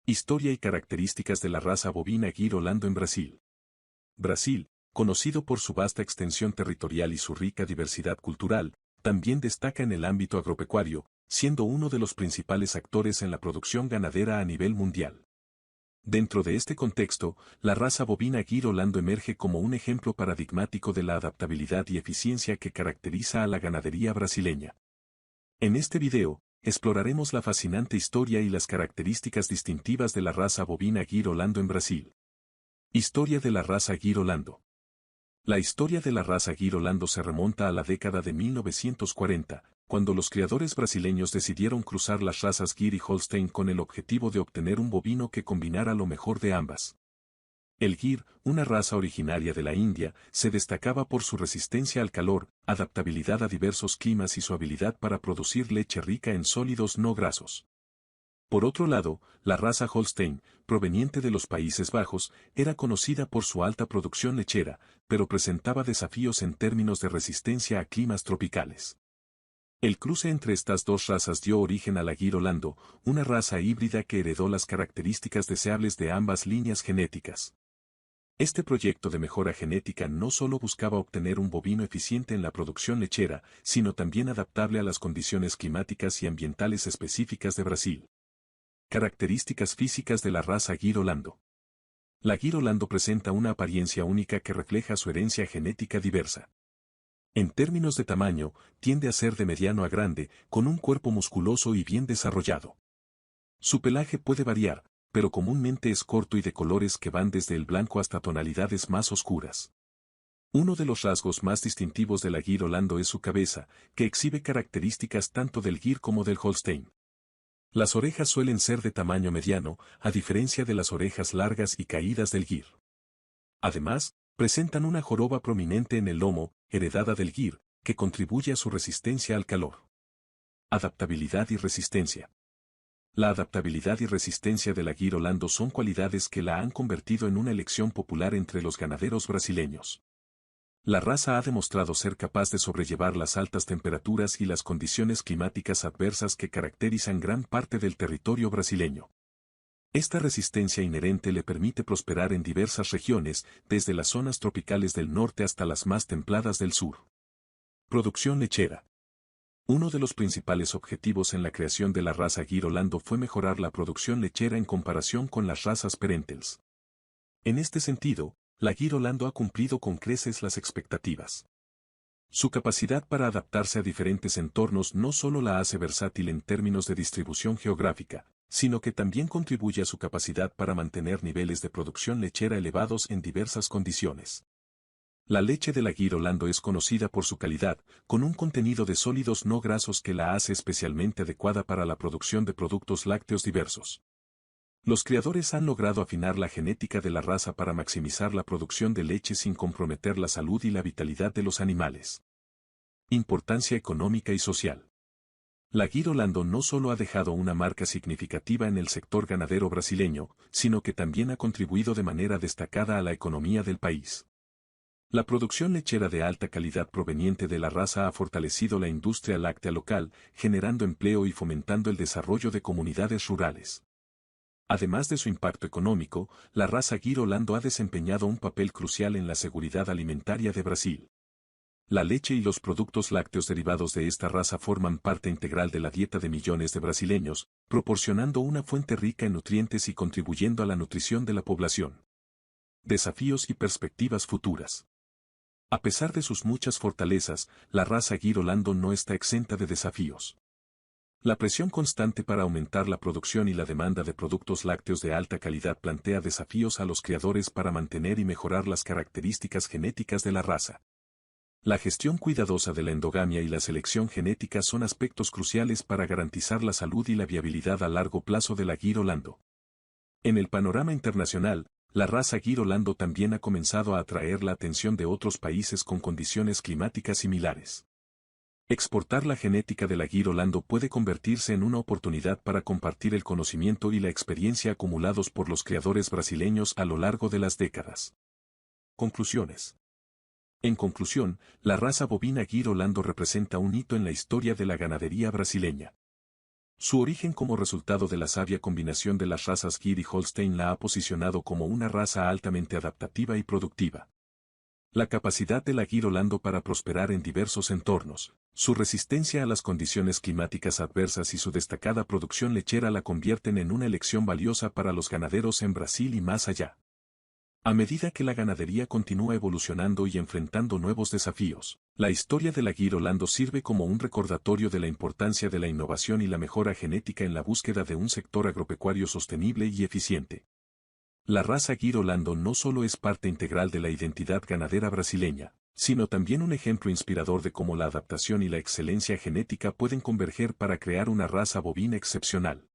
Historia y características de la raza bovina Gyr Holando en Brasil. Brasil, conocido por su vasta extensión territorial y su rica diversidad cultural, también destaca en el ámbito agropecuario, siendo uno de los principales actores en la producción ganadera a nivel mundial. Dentro de este contexto, la raza bovina Gyr Holando emerge como un ejemplo paradigmático de la adaptabilidad y eficiencia que caracteriza a la ganadería brasileña. En este video, exploraremos la fascinante historia y las características distintivas de la raza bovina Gyr Holando en Brasil. Historia de la raza Gyr Holando. La historia de la raza Gyr Holando se remonta a la década de 1940, cuando los criadores brasileños decidieron cruzar las razas Gyr y Holstein con el objetivo de obtener un bovino que combinara lo mejor de ambas. El Gyr, una raza originaria de la India, se destacaba por su resistencia al calor, adaptabilidad a diversos climas y su habilidad para producir leche rica en sólidos no grasos. Por otro lado, la raza Holstein, proveniente de los Países Bajos, era conocida por su alta producción lechera, pero presentaba desafíos en términos de resistencia a climas tropicales. El cruce entre estas dos razas dio origen a la Gyr Holando, una raza híbrida que heredó las características deseables de ambas líneas genéticas. Este proyecto de mejora genética no solo buscaba obtener un bovino eficiente en la producción lechera, sino también adaptable a las condiciones climáticas y ambientales específicas de Brasil. Características físicas de la raza Gyr Holando. La Gyr Holando presenta una apariencia única que refleja su herencia genética diversa. En términos de tamaño, tiende a ser de mediano a grande, con un cuerpo musculoso y bien desarrollado. Su pelaje puede variar, pero comúnmente es corto y de colores que van desde el blanco hasta tonalidades más oscuras. Uno de los rasgos más distintivos de la Gyr Holando es su cabeza, que exhibe características tanto del Gyr como del Holstein. Las orejas suelen ser de tamaño mediano, a diferencia de las orejas largas y caídas del Gyr. Además, presentan una joroba prominente en el lomo, heredada del Gyr, que contribuye a su resistencia al calor. Adaptabilidad y resistencia. La adaptabilidad y resistencia de la Gyr Holando son cualidades que la han convertido en una elección popular entre los ganaderos brasileños. La raza ha demostrado ser capaz de sobrellevar las altas temperaturas y las condiciones climáticas adversas que caracterizan gran parte del territorio brasileño. Esta resistencia inherente le permite prosperar en diversas regiones, desde las zonas tropicales del norte hasta las más templadas del sur. Producción lechera. Uno de los principales objetivos en la creación de la raza Gyr Holando fue mejorar la producción lechera en comparación con las razas Parentals. En este sentido, la Gyr Holando ha cumplido con creces las expectativas. Su capacidad para adaptarse a diferentes entornos no solo la hace versátil en términos de distribución geográfica, sino que también contribuye a su capacidad para mantener niveles de producción lechera elevados en diversas condiciones. La leche de la Gyr Holando es conocida por su calidad, con un contenido de sólidos no grasos que la hace especialmente adecuada para la producción de productos lácteos diversos. Los criadores han logrado afinar la genética de la raza para maximizar la producción de leche sin comprometer la salud y la vitalidad de los animales. Importancia económica y social. La Gyr Holando no solo ha dejado una marca significativa en el sector ganadero brasileño, sino que también ha contribuido de manera destacada a la economía del país. La producción lechera de alta calidad proveniente de la raza ha fortalecido la industria láctea local, generando empleo y fomentando el desarrollo de comunidades rurales. Además de su impacto económico, la raza Gyr Holando ha desempeñado un papel crucial en la seguridad alimentaria de Brasil. La leche y los productos lácteos derivados de esta raza forman parte integral de la dieta de millones de brasileños, proporcionando una fuente rica en nutrientes y contribuyendo a la nutrición de la población. Desafíos y perspectivas futuras. A pesar de sus muchas fortalezas, la raza Gyr Holando no está exenta de desafíos. La presión constante para aumentar la producción y la demanda de productos lácteos de alta calidad plantea desafíos a los criadores para mantener y mejorar las características genéticas de la raza. La gestión cuidadosa de la endogamia y la selección genética son aspectos cruciales para garantizar la salud y la viabilidad a largo plazo de la Gyr Holando. En el panorama internacional, la raza Gyr Holando también ha comenzado a atraer la atención de otros países con condiciones climáticas similares. Exportar la genética de la Gyr Holando puede convertirse en una oportunidad para compartir el conocimiento y la experiencia acumulados por los criadores brasileños a lo largo de las décadas. Conclusiones. En conclusión, la raza bovina Gyr Holando representa un hito en la historia de la ganadería brasileña. Su origen como resultado de la sabia combinación de las razas Gyr y Holstein la ha posicionado como una raza altamente adaptativa y productiva. La capacidad de la Gyr Holando para prosperar en diversos entornos, su resistencia a las condiciones climáticas adversas y su destacada producción lechera la convierten en una elección valiosa para los ganaderos en Brasil y más allá. A medida que la ganadería continúa evolucionando y enfrentando nuevos desafíos, la historia de la Gyr Holando sirve como un recordatorio de la importancia de la innovación y la mejora genética en la búsqueda de un sector agropecuario sostenible y eficiente. La raza Gyr Holando no solo es parte integral de la identidad ganadera brasileña, sino también un ejemplo inspirador de cómo la adaptación y la excelencia genética pueden converger para crear una raza bovina excepcional.